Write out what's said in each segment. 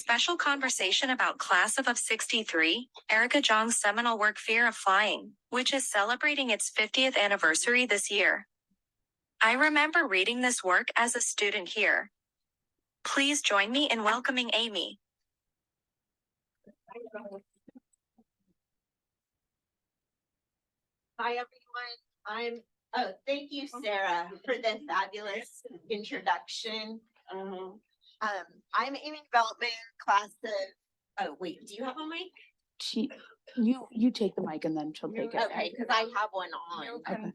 Special conversation about Class of 63, Erica Jong's seminal work Fear of Flying, which is celebrating its 50th anniversary this year. I remember reading this work as a student here. Please join me in welcoming Amy. Hi everyone. Thank you, Sarah, for the fabulous introduction. I'm Amy Veltman, class of. Oh wait, do you have a mic? You take the mic and then she'll take it. Okay, because I have one on. You can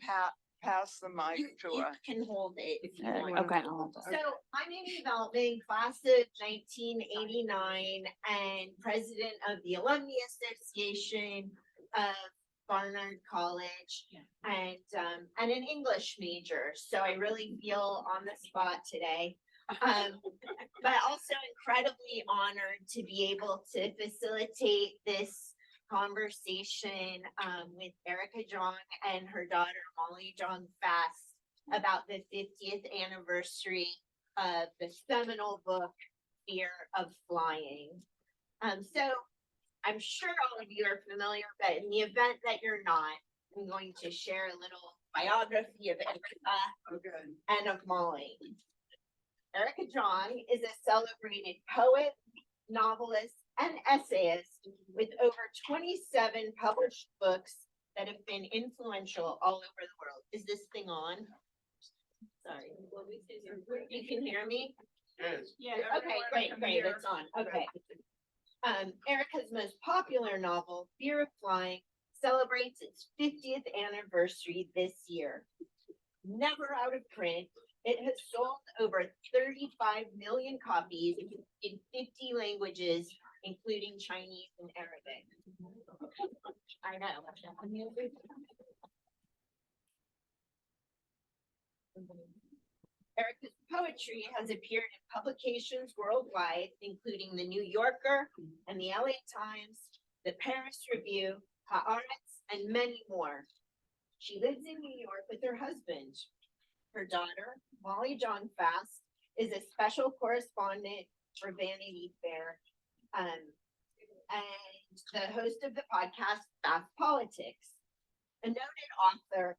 pass the mic to You her. can hold it if you want. Okay, I'll hold So I'm Amy Veltman, class of 1989, and president of the Alumnae Association of Barnard College, and an English major. So I really feel on the spot today. But also incredibly honored to be able to facilitate this conversation with Erica Jong and her daughter Molly Jong Fast about the 50th anniversary of the seminal book Fear of Flying. So I'm sure all of you are familiar, but in the event that you're not, I'm going to share a little biography of Erica and of Molly. Erica Jong is a celebrated poet, novelist, and essayist with over 27 published books that have been influential all over the world. Is this thing on? Sorry. You can hear me? Yes. Yeah. Okay, great. It's on. Okay. Erica's most popular novel, Fear of Flying, celebrates its 50th anniversary this year. Never out of print, it has sold over 35 million copies in 50 languages, including Chinese and Arabic. I know. Erica's poetry has appeared in publications worldwide, including the New Yorker and the LA Times, the Paris Review, Haaretz, and many more. She lives in New York with her husband. Her daughter, Molly Jong Fast, is a special correspondent for Vanity Fair, and the host of the podcast, Fast Politics. A noted author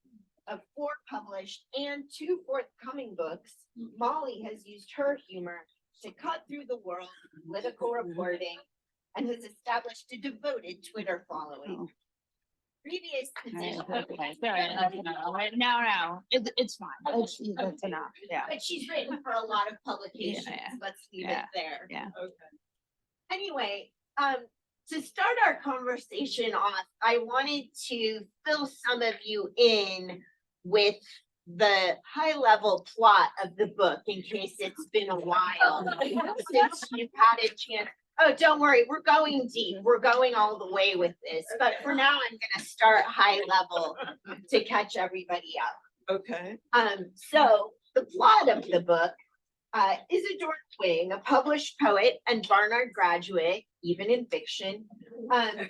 of 4 published and 2 forthcoming books, Molly has used her humor to cut through the world of political reporting and has established a devoted Twitter following. Previous position. Okay, sorry. No, it's fine. That's enough. Yeah. But she's written for a lot of publications. Yeah. Let's leave it there. Yeah. Okay. Anyway, to start our conversation off, I wanted to fill some of you in with the high level plot of the book in case it's been a while since you've had a chance. Oh, don't worry, we're going deep. We're going all the way with this. But for now, I'm going to start high level to catch everybody up. Okay. So the plot of the book, Isadora Wing, a published poet and Barnard graduate, even in fiction,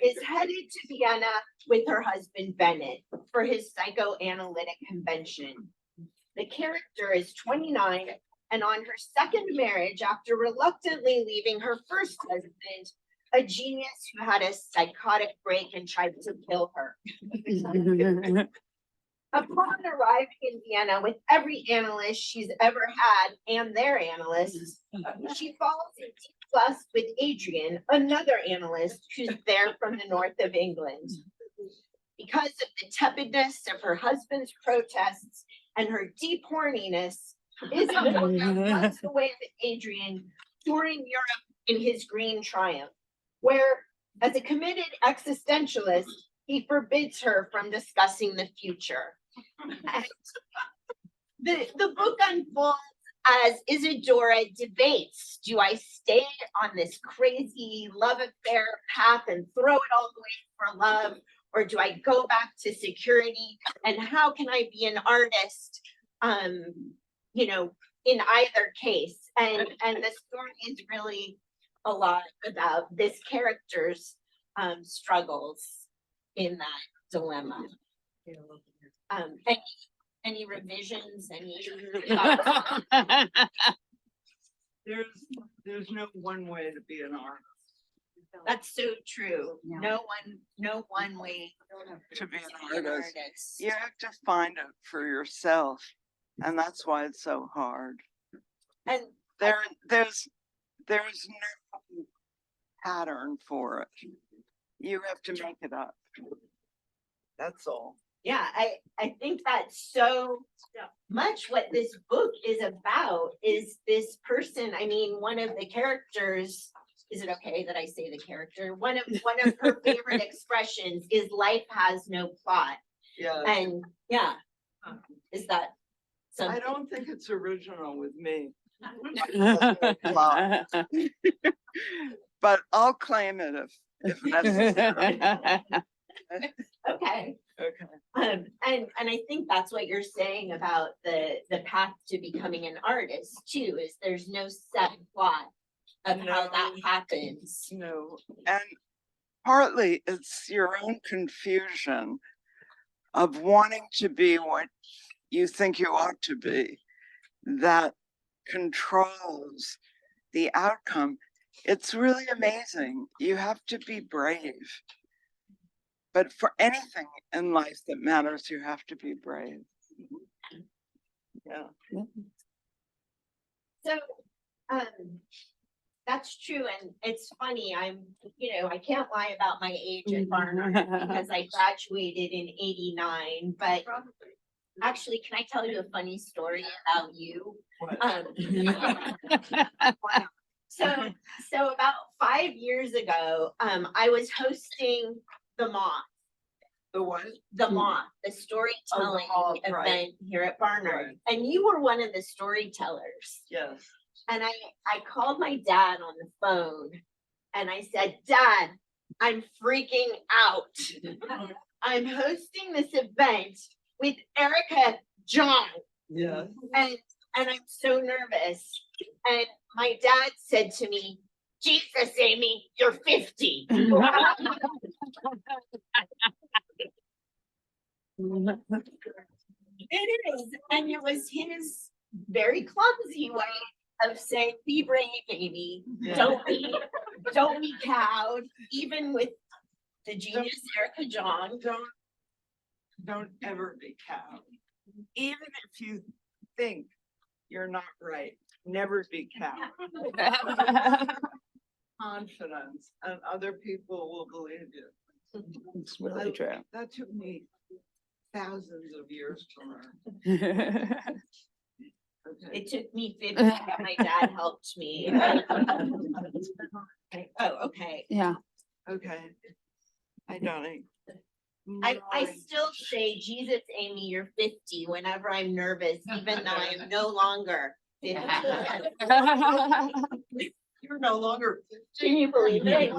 is headed to Vienna with her husband Bennett for his psychoanalytic convention. The character is 29 and on her second marriage after reluctantly leaving her first husband, a genius who had a psychotic break and tried to kill her. Upon arriving in Vienna with every analyst she's ever had and their analysts, she falls in deep lust with Adrian, another analyst who's there from the north of England. Because of the tepidness of her husband's protests and her deep horniness, Isabel runs away with Adrian, touring Europe in his green Triumph, where, as a committed existentialist, he forbids her from discussing the future. The book unfolds as Isadora debates, do I stay on this crazy love affair path and throw it all away for love, or do I go back to security, and how can I be an artist, in either case? And the story is really a lot about this character's struggles in that dilemma. Any revisions? There's no one way to be an artist. That's so true. No. No one way To be to an be an artist, artist. you have to find it for yourself, and that's why it's so hard. And There's no pattern for it. You have to make it up. That's all. yeah, I think that's so much what this book is about, is this person. I mean, one of the characters, is it okay that I say the character? One of her favorite expressions is life has no plot. Yeah. And yeah, is that I something? don't think it's original with me, Yeah. but I'll claim it if necessary. Okay. Okay. And I think that's what you're saying about the path to becoming an artist too, is there's no set plot of how that happens. No, and partly it's your own confusion of wanting to be what you think you ought to be that controls the outcome. It's really amazing. You have to be brave. But for anything in life that matters, you have to be brave. Yeah. So, that's true, and it's funny, I can't lie about my age at Barnard because I graduated in '89, but actually, can I tell you a funny story about you? So about 5 years ago, I was hosting the Moth, The what? the storytelling Moth, event right. here at Barnard, Right. and you were one of the storytellers. Yes. And I called my dad on the phone and I said, Dad, I'm freaking out. I'm hosting this event with Erica Jong, Yeah. and I'm so nervous. And my dad said to me, Jesus, Amy, you're 50. It is. And it was his very clumsy way of saying, be brave, Amy. Yeah. Don't be cowed. Even with the genius Erica Jong. Don't ever be cowed. Even if you think you're not right, never be cowed. Confidence, and other people will believe you. It's really true. That took me thousands of years to learn. Okay. It took me 50, but my dad helped me. Oh, okay. Yeah. Okay. Hi, Donnie. I still say, Jesus, Amy, you're 50 whenever I'm nervous, even though I am no longer 50. You're no longer. Can you believe it?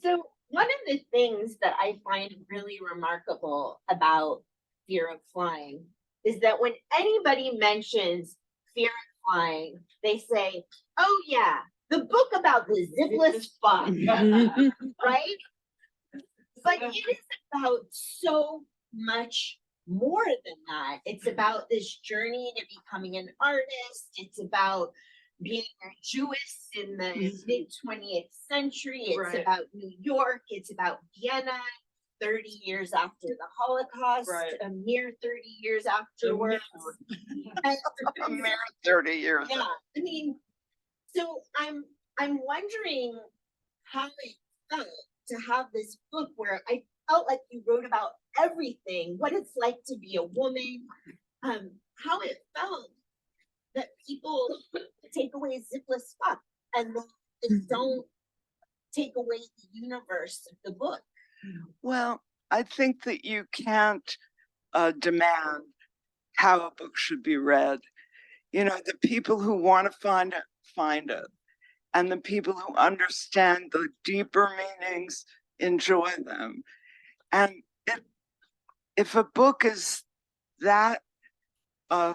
So one of the things that I find really remarkable about fear of flying is that when anybody mentions fear of flying, they say, oh yeah, the book about the zipless fuck, right? But it is about so much more than that. It's about this journey to becoming an artist. It's about being a Jewess in the mid 20th century. It's Right. about New York. It's about Vienna 30 years after the Holocaust, Right. a mere 30 years afterwards. And- A mere 30 years. yeah, I mean, so I'm wondering how it felt to have this book where I felt like you wrote about everything, what it's like to be a woman, how it felt that people take away zipless fuck and then they don't take away the universe of the book. Well, I think that you can't demand how a book should be read. You know, the people who want to find it. And the people who understand the deeper meanings enjoy them. And if a book is that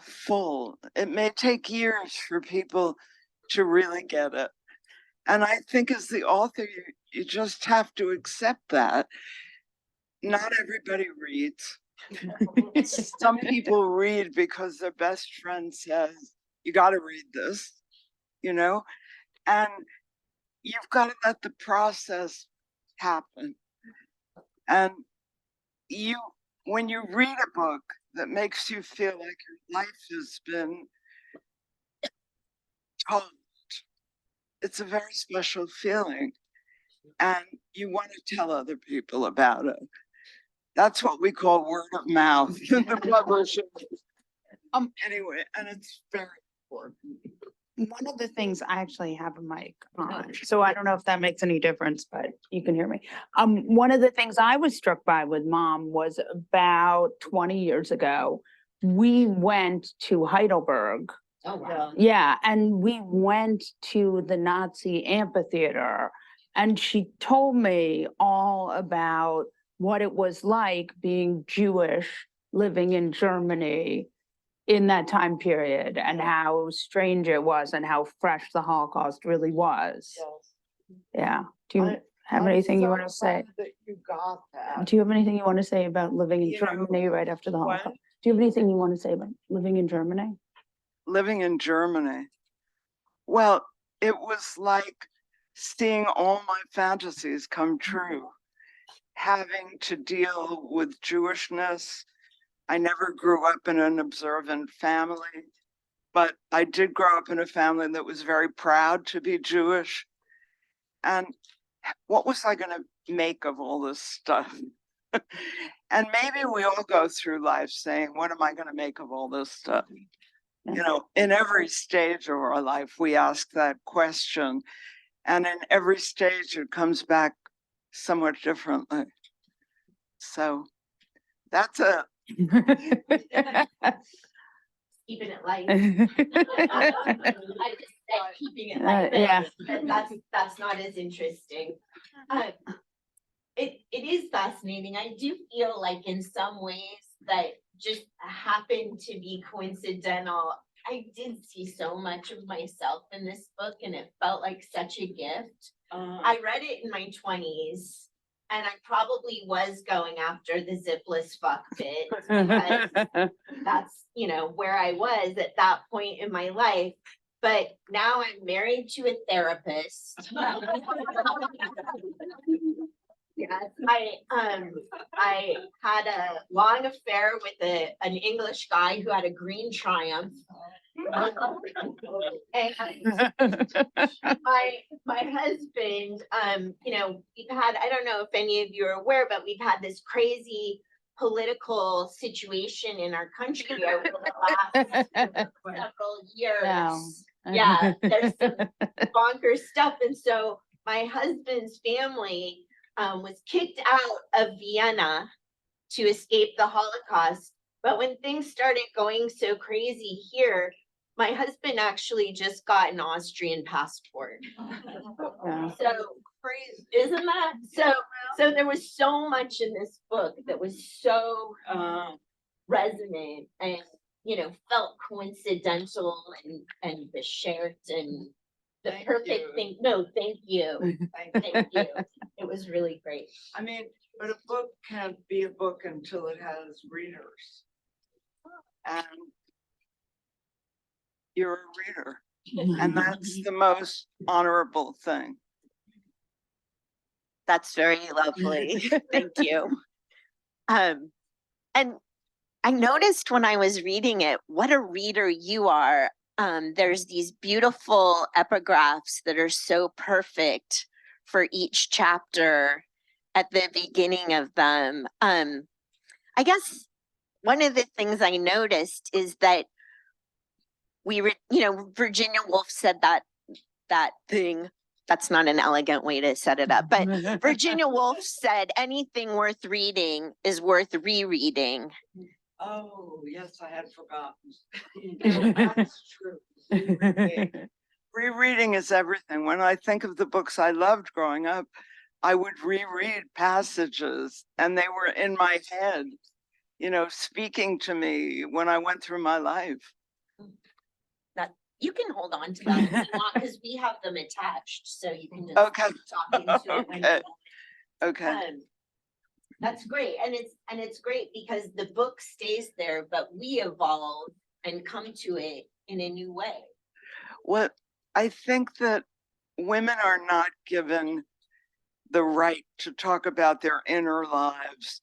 full, it may take years for people to really get it. And I think as the author, you just have to accept that. Not everybody reads. Some people read because their best friend says, you got to read this, you know, and you've got to let the process happen. And when you read a book that makes you feel like your life has been told, it's a very special feeling. And you want to tell other people about it. That's what we call word of mouth in the publishing. Anyway, and it's very important. One of the things, I actually have a mic on, so I don't know if that makes any difference, but you can hear me. One of the things I was struck by with Mom was about 20 years ago, we went to Heidelberg. Oh, wow. Yeah, and we went to the Nazi amphitheater, and she told me all about what it was like being Jewish, living in Germany in that time period, and how strange it was and how fresh the Holocaust really was. Yeah. Do you have anything you want to say? That you got that. Do you have anything you want to say about living in You know, Germany right after the what? Holocaust? Do you have anything you want to say about living in Germany? Living in Germany. Well, it was like seeing all my fantasies come true. Having to deal with Jewishness. I never grew up in an observant family, but I did grow up in a family that was very proud to be Jewish. And what was I going to make of all this stuff? And maybe we all go through life saying, what am I going to make of all this stuff? You know, in every stage of our life, we ask that question. And in every stage, it comes back somewhat differently. So that's a Keeping it light. I just said keeping it light, yeah. but that's not as interesting. It is fascinating. I do feel like in some ways that just happened to be coincidental. I did see so much of myself in this book, and it felt like such a gift. I read it in my 20s, and I probably was going after the zipless fuck bit because that's, you know, where I was at that point in my life. But now I'm married to a therapist. Yes, I had a long affair with an English guy who had a green Triumph. And my husband, you know, we've had, I don't know if any of you are aware, but we've had this crazy political situation in our country over the last several years. No. Yeah, there's some bonkers stuff. And so my husband's family was kicked out of Vienna to escape the Holocaust. But when things started going so crazy here, my husband actually just got an Austrian passport. Yeah. So crazy, isn't that? So there was so much in this book that was so resonant and, you know, felt coincidental and the shared and the Thank perfect you. thing. No, thank you. Thank you. It was really great. I mean, but a book can't be a book until it has readers. And you're a reader. And that's the most honorable thing. That's very lovely. Thank you. And I noticed when I was reading it, what a reader you are. There's these beautiful epigraphs that are so perfect for each chapter at the beginning of them. I guess one of the things I noticed is that Virginia Woolf said that thing. That's not an elegant way to set it up, but Virginia Woolf said anything worth reading is worth rereading. Oh, yes, I had forgotten. That's true. Rereading is everything. When I think of the books I loved growing up, I would reread passages and they were in my head, you know, speaking to me when I went through my life. You can hold on to that if you want, because we have them attached, so you can just Okay. talk into it when you Okay. want. Okay. That's great. And it's great because the book stays there, but we evolve and come to it in a new way. Well, I think that women are not given the right to talk about their inner lives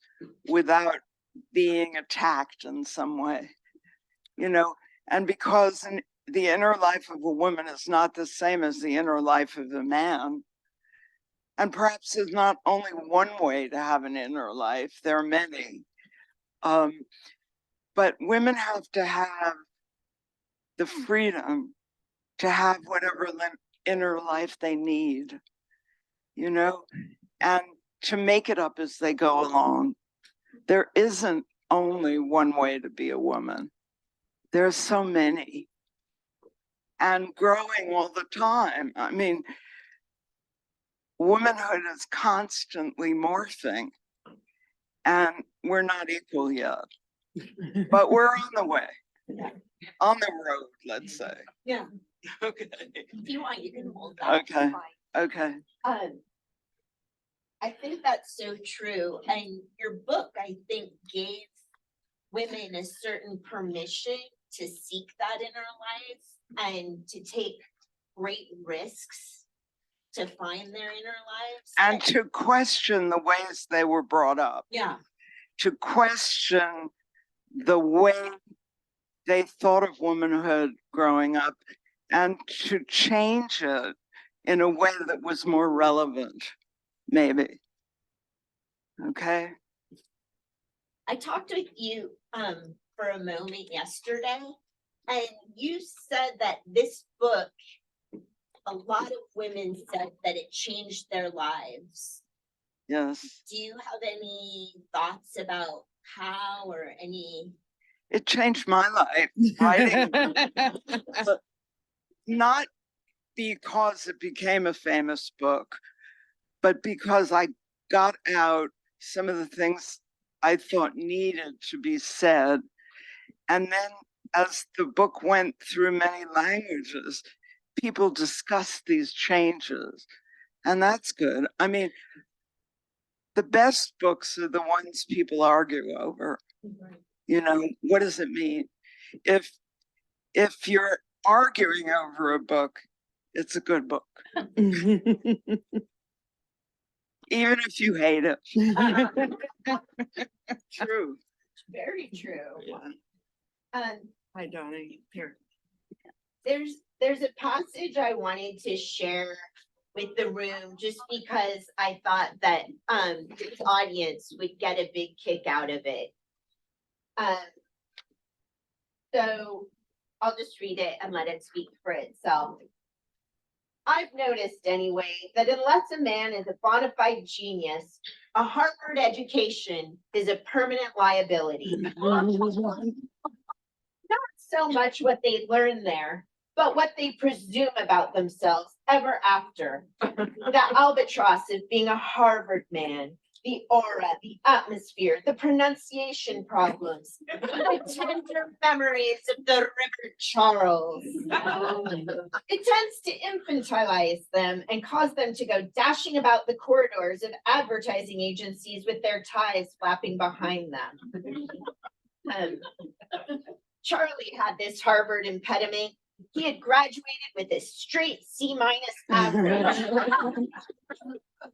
without being attacked in some way, you know, and because the inner life of a woman is not the same as the inner life of a man. And perhaps there's not only one way to have an inner life, there are many. But women have to have the freedom to have whatever inner life they need, you know, and to make it up as they go along. There isn't only one way to be a woman. There's so many. And growing all the time. I mean, womanhood is constantly morphing, and we're not equal yet, but we're on the way, on the road, let's say. Yeah. Okay. If you want, you can hold that. It's Okay. fine. Okay. I think that's so true. And your book, I think, gave women a certain permission to seek that inner life and to take great risks to find their inner lives. And to question the ways they were brought up, Yeah. to question the way they thought of womanhood growing up, and to change it in a way that was more relevant, maybe. Okay. I talked with you for a moment yesterday, and you said that this book, a lot of women said that it changed their lives. Yes. Do you have any thoughts about how or any? It changed my life. Writing, but not because it became a famous book, but because I got out some of the things I thought needed to be said. And then as the book went through many languages, people discussed these changes. And that's good. I mean, the best books are the ones people argue over. You know, what does it mean? If you're arguing over a book, it's a good book, even if you hate it. True. Very true. Yeah. Hi, Donnie. Here. There's a passage I wanted to share with the room just because I thought that this audience would get a big kick out of it. So I'll just read it and let it speak for itself. I've noticed anyway that unless a man is a bona fide genius, a Harvard education is a permanent liability. Not so much what they learn there, but what they presume about themselves ever after. The albatross of being a Harvard man, the aura, the atmosphere, the pronunciation problems, the tender memories of the River Charles. It tends to infantilize them and cause them to go dashing about the corridors of advertising agencies with their ties flapping behind them. Charlie had this Harvard impediment. He had graduated with a straight C- average.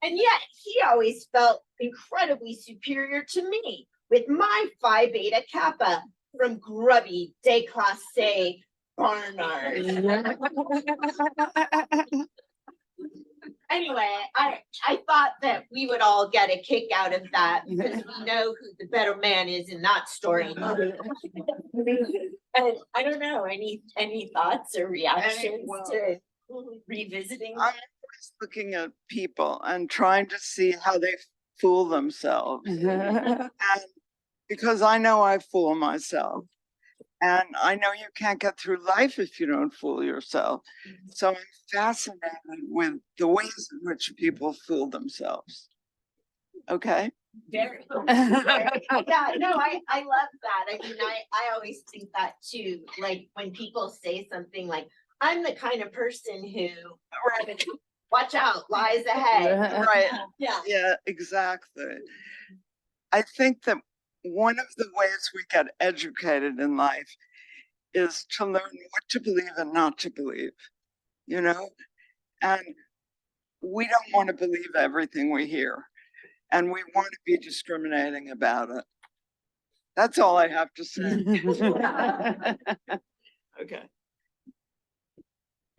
And yet he always felt incredibly superior to me with my Phi Beta Kappa from grubby déclassé Barnard. Anyway, I thought that we would all get a kick out of that because we know who the better man is in that story. And I don't know, any thoughts or reactions to revisiting? I'm always looking at people and trying to see how they fool themselves. And because I know I fool myself. And I know you can't get through life if you don't fool yourself. So I'm fascinated with the ways in which people fool themselves. Okay? Very. Yeah, no, I love that. I mean, I always think that too. Like when people say something like, I'm the kind of person who, watch out, lies ahead. Right. Yeah. Yeah, exactly. I think that one of the ways we get educated in life is to learn what to believe and not to believe, you know? And we don't want to believe everything we hear, and we want to be discriminating about it. That's all I have to say. Okay.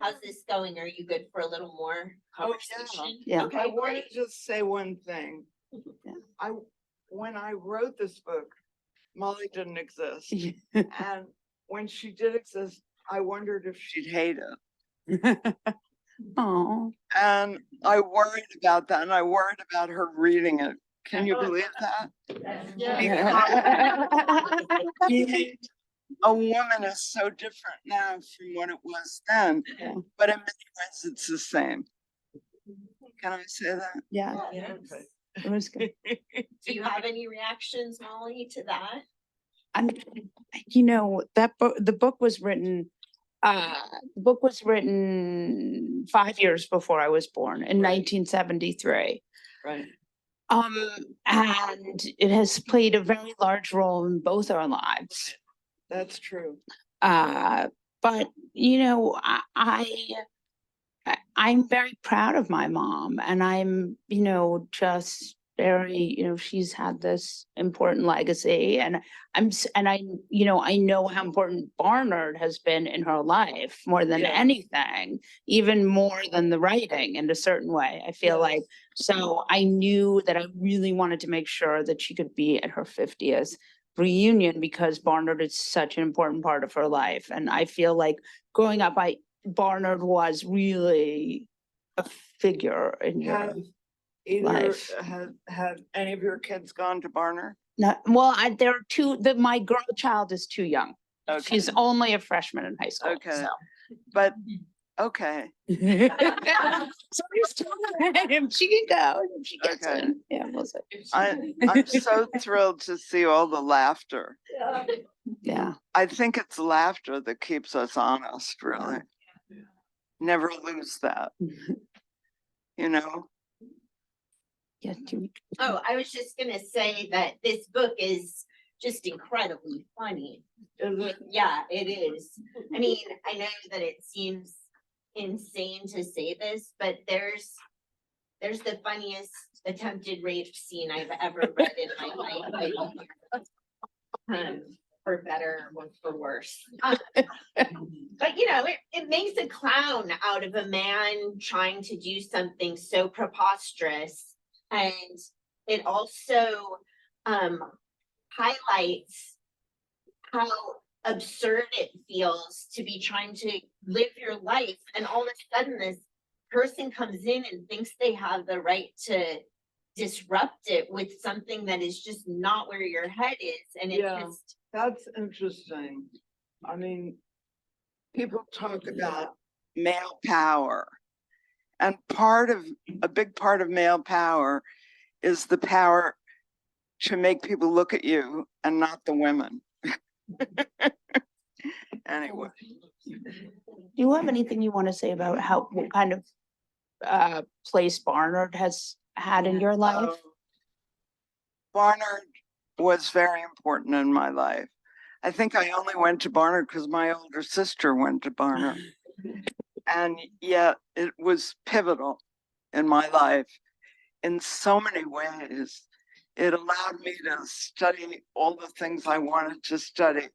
How's this going? Are you good for a little more Oh, conversation? yeah. I Okay, want great. to just say one thing. When I wrote this book, Molly didn't exist. And when she did exist, I wondered if she'd hate it. Oh, And I worried about that, and I worried about her reading it. Can you believe that? Being a woman is so different now from what it was then, Yeah. but in many ways it's the same. Can I say that? yeah, Okay. it was good. Do you have any reactions, Molly, to that? And that book, the book was written 5 years before I was born in Right. 1973. Right. And it has played a very large role in both our lives. That's true. But I'm very proud of my mom, and I'm, just very, she's had this important legacy, and I know how important Barnard has been in her life more than Yeah. anything, even more than the writing in a certain way. I feel like, so I knew that I really wanted to make sure that she could be at her 50th reunion because Barnard is such an important part of her life. And I feel like growing up, Barnard was really a figure in your Have either life. have any of your kids gone to Barnard? There are two. My girl child is too young. Okay. She's only a freshman in high school. Okay. So. But okay. So there's time. She can go if she gets Okay. in. Yeah, we'll see. I'm so thrilled to see all the laughter. Yeah. I think it's laughter that keeps us honest, really. Never lose that, you know? Yeah. Oh, I was just gonna say that this book is just incredibly funny. Is it? Yeah, it is. I mean, I know that it seems insane to say this, but there's the funniest attempted rape scene I've ever read in my life. For better or for worse. But it makes a clown out of a man trying to do something so preposterous. And it also highlights how absurd it feels to be trying to live your life. And all of a sudden this person comes in and thinks they have the right to disrupt it with something that is just not where your head is. And it Yeah. just That's interesting. I mean, people talk about male power, and a big part of male power is the power to make people look at you and not the women. Anyway. Do you have anything you want to say about what kind of place Barnard has had in your life? Barnard was very important in my life. I think I only went to Barnard because my older sister went to Barnard. And yet it was pivotal in my life in so many ways. It allowed me to study all the things I wanted to study.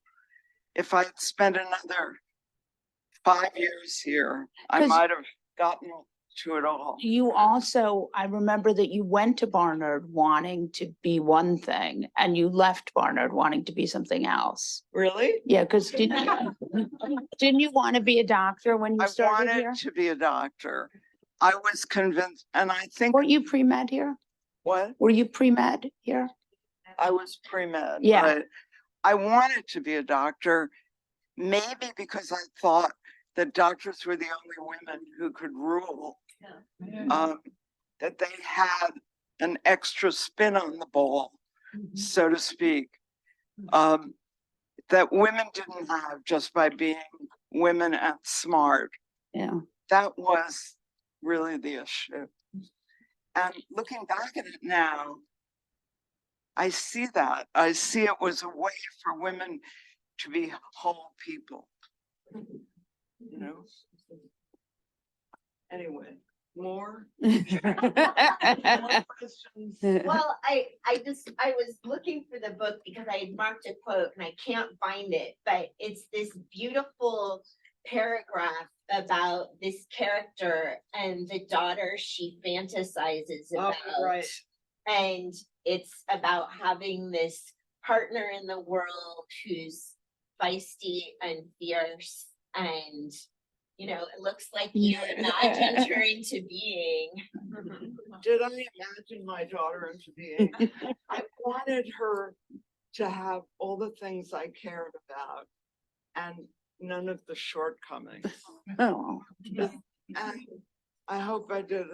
If I'd spent another 5 years here, I 'Cause- might have gotten to it all. You also, I remember that you went to Barnard wanting to be one thing and you left Barnard wanting to be something else. Really? Yeah, because didn't you want to be a doctor when you I started here? wanted to be a doctor. I was convinced, and I think, Weren't you pre-med here? what? Were you pre-med here? I was pre-med. Yeah. But I wanted to be a doctor, maybe because I thought that doctors were the only women who could rule. That they had an extra spin on the ball, so to speak, that women didn't have just by being women and smart. Yeah. That was really the issue. And looking back at it now, I see that. I see it was a way for women to be whole people. You know? Anyway, more? Questions? Well, I was looking for the book because I had marked a quote and I can't find it, but it's this beautiful paragraph about this character and the daughter she fantasizes Oh, about. right. And it's about having this partner in the world who's feisty and fierce and, you know, it looks like you imagined her into being. Did I imagine my daughter into being? I wanted her to have all the things I cared about and none of the shortcomings. Oh, And I hope I did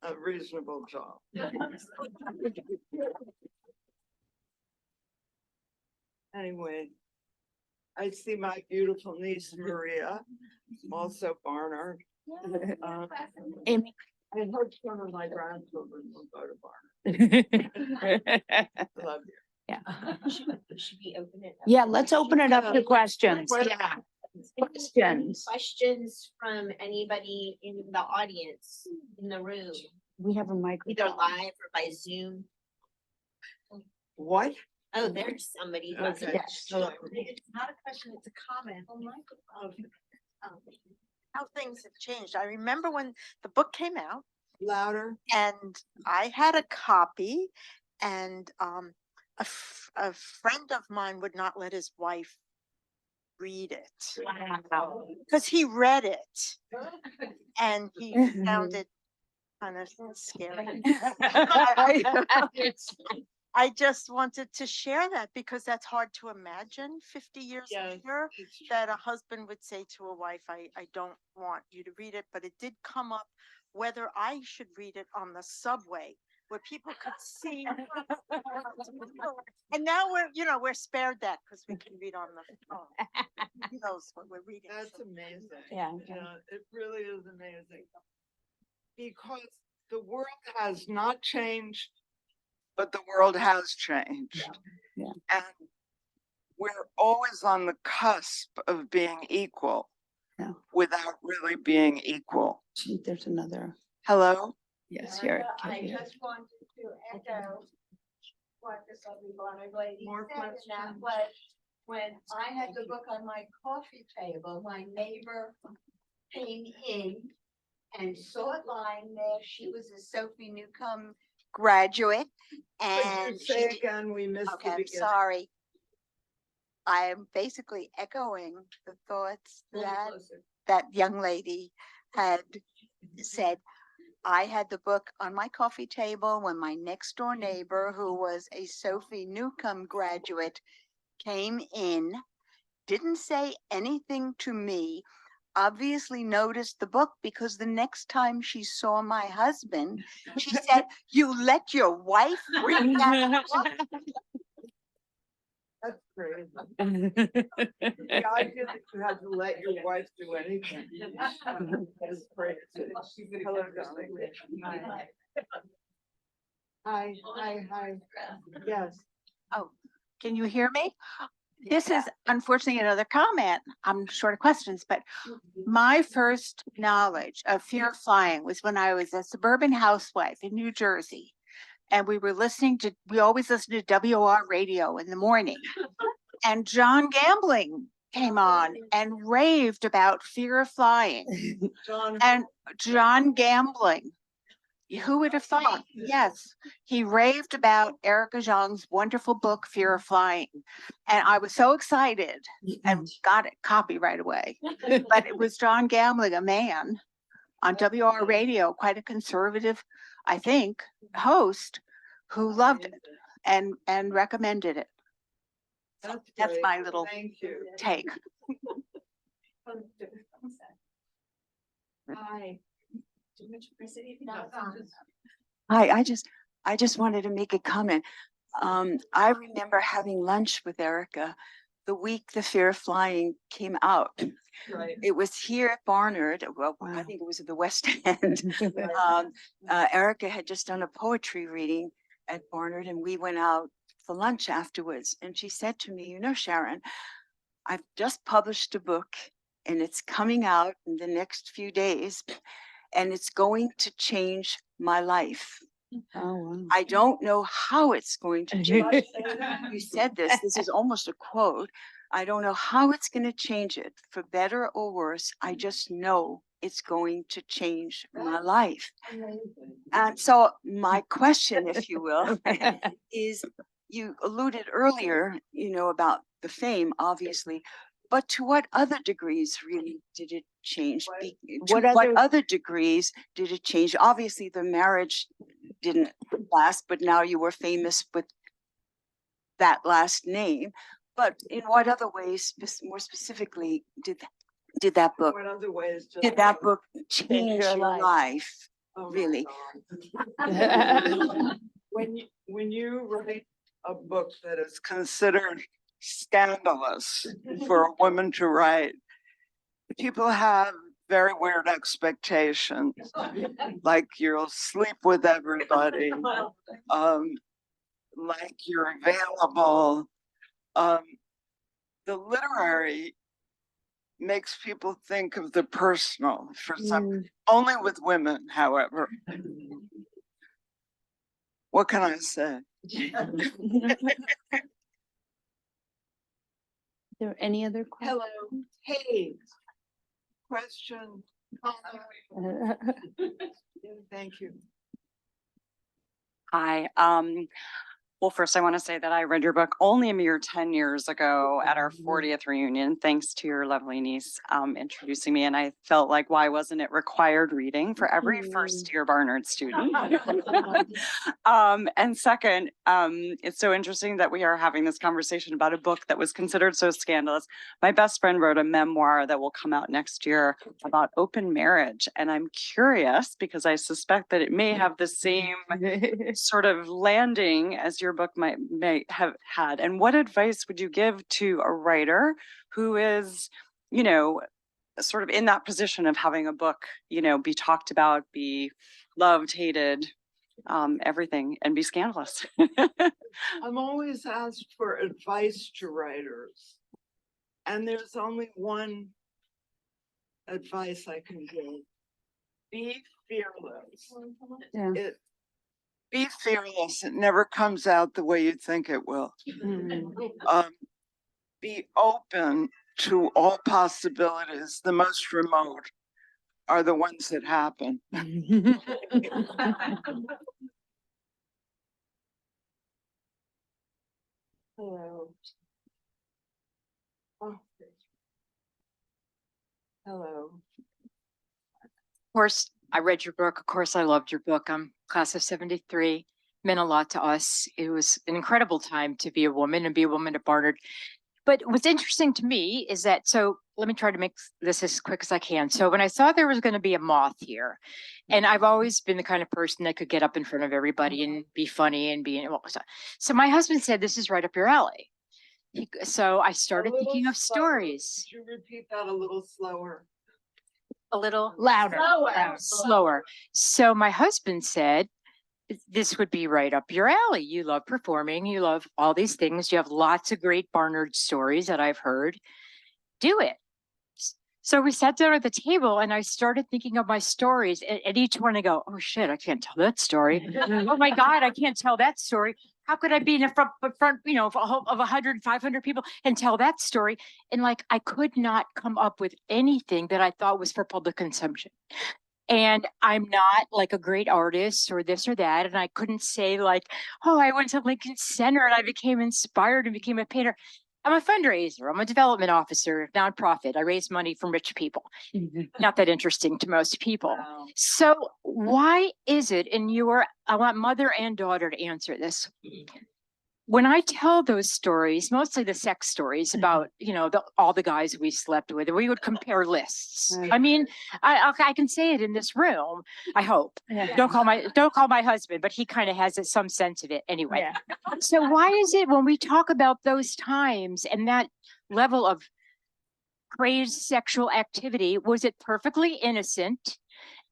a reasonable job. Anyway, I see my beautiful niece Maria, also Barnard. Amy. I hope some of my grandchildren will go to Barnard. I love you. Yeah. Should we open it up? Yeah, let's open it up to questions. Well- Yeah. Questions. Questions from anybody in the audience, in the room, We have a either microphone. live or by Zoom. What? Oh, there's somebody. who has a Okay. question. Hello. It's not a question, it's a comment. How things have changed. I remember when the book came out Louder. and I had a copy and a friend of mine would not let his wife read it Wow. because he read it and he found it kind of scary. I just wanted to share that because that's hard to imagine 50 years Yes, later. it's true. That a husband would say to a wife, I don't want you to read it, but it did come up whether I should read it on the subway where people could see. And now we're spared that because we can read on the phone. Who knows what we're reading? That's so- amazing. Yeah. It really is amazing. Because the world has not changed, but the world has changed. Yeah. And we're always on the cusp of being equal. Yeah. Without really being equal. There's another. Hello? Yes, here. it can I be. just wanted to echo what this lovely blonde lady More said, and that questions? was when I had the book on my coffee table, my neighbor came in and saw it lying there. She was a Sophie Newcomb graduate Could and you say she, again, we missed the okay, I'm beginning. sorry. I am basically echoing the thoughts A little that closer. that young lady had said. I had the book on my coffee table when my next door neighbor, who was a Sophie Newcomb graduate, came in, didn't say anything to me, obviously noticed the book because the next time she saw my husband, she said, "You let your wife read that book?" That's crazy. The idea that you had to let your wife do anything. Is crazy. Hello, darling. Hi. Yes. Oh, can you hear me? This is unfortunately another comment. I'm short of questions, but my first knowledge of fear of flying was when I was a suburban housewife in New Jersey. And we always listened to WR radio in the morning. And John Gambling came on and raved about fear of flying. John. And John Gambling, who would have thought? Yes, he raved about Erica Jong's wonderful book, Fear of Flying. And I was so excited and got it copy right away. But it was John Gambling, a man on WR radio, quite a conservative, I think, host who loved it and recommended it. So that's great. my little Thank you. take. Hi. Hi, I just wanted to make a comment. I remember having lunch with Erica the week The Fear of Flying came out. Right. It was here at Barnard. Well, I Wow. think it was at the West End. Erica had just done a poetry reading at Barnard and we went out for lunch afterwards. And she said to me, you know, Sharon, I've just published a book and it's coming out in the next few days and it's going to change my life. Oh, wow. I don't know how it's going to change. You said this is almost a quote. I don't know how it's going to change it for better or worse. I just know it's going to change my life. And so my question, if you will, is you alluded earlier, you know, about the fame, obviously, but to what other degrees really did it change? What What other- other degrees did it change? Obviously, the marriage didn't last, but now you were famous with that last name. But in what other ways, more specifically, did that book, What other ways did that book change your your life? life? Oh my Really? God. When you write a book that is considered scandalous for a woman to write, people have very weird expectations, like you'll sleep with everybody, like you're available. The literary makes people think of the personal for some, only with women, however. What can I say? There any other questions? Hello, hey, question. Thank you. Hi. Well, first I want to say that I read your book only a mere 10 years ago at our 40th reunion, thanks to your lovely niece introducing me. And I felt like, why wasn't it required reading for every first year Barnard student? And second, it's so interesting that we are having this conversation about a book that was considered so scandalous. My best friend wrote a memoir that will come out next year about open marriage. And I'm curious because I suspect that it may have the same sort of landing as your book may have had. And what advice would you give to a writer who is, you know, sort of in that position of having a book, you know, be talked about, be loved, hated, everything, and be scandalous? I'm always asked for advice to writers, and there's only one advice I can give. Be fearless. Yeah. Be fearless. It never comes out the way you think it will. Be open to all possibilities. The most remote are the ones that happen. Hello. Oh. Hello. Of course, I read your book. Of course, I loved your book. I'm class of 73. Meant a lot to us. It was an incredible time to be a woman and be a woman at Barnard. But what's interesting to me is that, so let me try to make this as quick as I can. So when I saw there was going to be a moth here, and I've always been the kind of person that could get up in front of everybody and be funny and be, so my husband said, this is right up your alley. So I started thinking of stories. Could you repeat that a little slower? A little Louder. slower. So my husband said, this would be right up your alley. You love performing. You love all these things. You have lots of great Barnard stories that I've heard. Do it. So we sat down at the table and I started thinking of my stories, and each one I go, oh shit, I can't tell that story. Oh my God, I can't tell that story. How could I be in the front, you know, of 100, 500 people and tell that story? And like, I could not come up with anything that I thought was for public consumption. And I'm not like a great artist or this or that. And I couldn't say like, oh, I went to Lincoln Center and I became inspired and became a painter. I'm a fundraiser. I'm a development officer, nonprofit. I raise money from rich people. Not that interesting to most people. Wow. So why is it I want mother and daughter to answer this. When I tell those stories, mostly the sex stories about, you know, all the guys we slept with, we would compare lists. I mean, I can say it in this room, I hope. Yeah. Don't call my husband, but he kind of has some sense of it anyway. Yeah. So why is it when we talk about those times and that level of crazed sexual activity, was it perfectly innocent?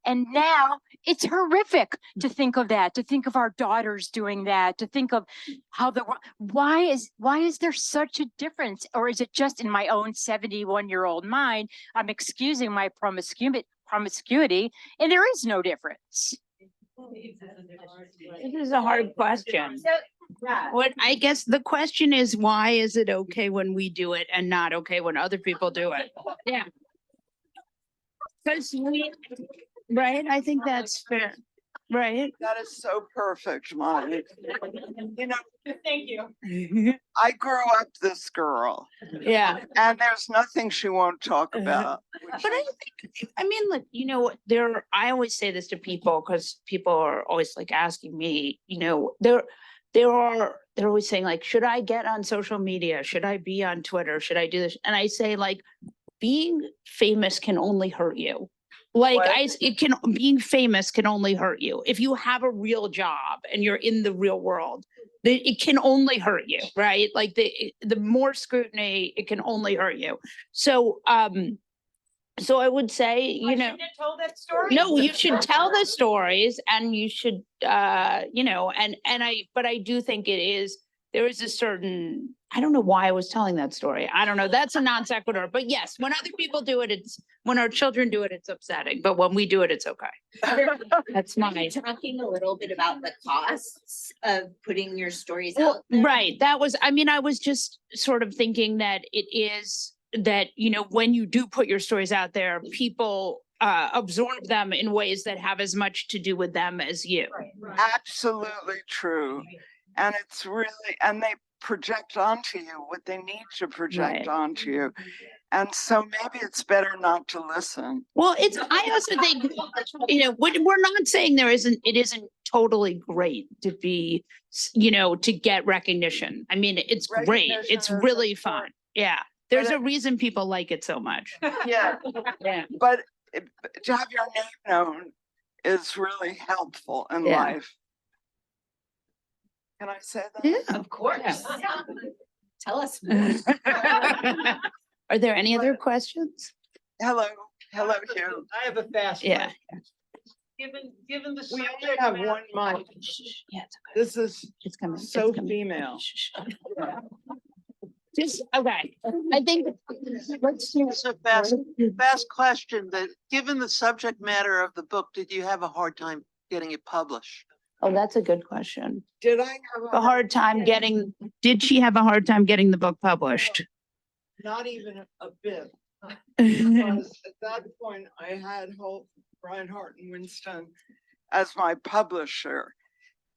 And now it's horrific to think of that, to think of our daughters doing that, to think of how why is there such a difference? Or is it just in my own 71-year-old mind, I'm excusing my promiscuity and there is no difference? This is a hard question. So, yeah. What I guess the question is, why is it okay when we do it and not okay when other people do it? Yeah. Because right, I think that's fair, right? That is so perfect, Molly. You know, Thank you. I grew up this girl, Yeah. and there's nothing she won't talk about. But I mean, look, I always say this to people because people are always like asking me, they're always saying like, should I get on social media? Should I be on Twitter? Should I do this? And I say like, being famous can only hurt you. Like What? Being famous can only hurt you. If you have a real job and you're in the real world, it can only hurt you, right? Like the more scrutiny, it can only hurt you. So, so I would say, Told that story. no, you should tell the stories and you should, but I do think there is a certain, I don't know why I was telling that story. I don't know. That's a non sequitur, but yes, when other people do it, when our children do it, it's upsetting, but when we do it, it's okay. That's nice. Talking a little bit about the costs of putting your stories Well, out there. right. I was just sort of thinking that it is that, when you do put your stories out there, people absorb them in ways that have as much to do with them as you. Absolutely true. And it's really, and they project onto you what they need to project Right. onto you. And so maybe it's better not to listen. Well, I also think, we're not saying it isn't totally great to be, to get recognition. I mean, it's great. Recognition It's is really fun. important. Yeah. There's But a reason people like it so much. Yeah, Yeah. but to have your name known is really helpful in Yeah. life. Can I say that? Yeah. Of course. Yeah. Tell us more. Are there any other questions? Hello, Hugh. I have a fast Yeah. question. Given the We only subject have matter- one mic. Yeah, This is it's coming. so female. Just, okay. I think let's do It's a fast question that, given the subject matter of the book, did you have a hard time getting it published? Oh, that's a good question. Did I have Did she have a hard time getting the book published? Not even a bit. Because at that point, I had Barnard and Winston as my publisher.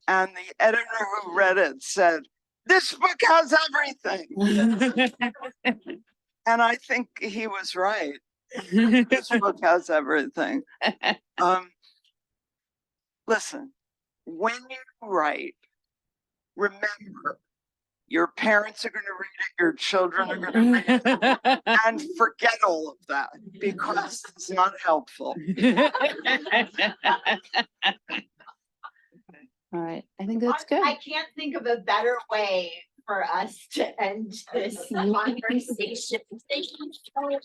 And the editor who read it said, "This book has everything." And I think he was right. This book has everything. Listen, when you write, remember, your parents are going to read it, your children are going to read it, and forget all of that because it's not helpful. All right, I think that's good. I can't think of a better way for us to end this conversation. Thank you so much.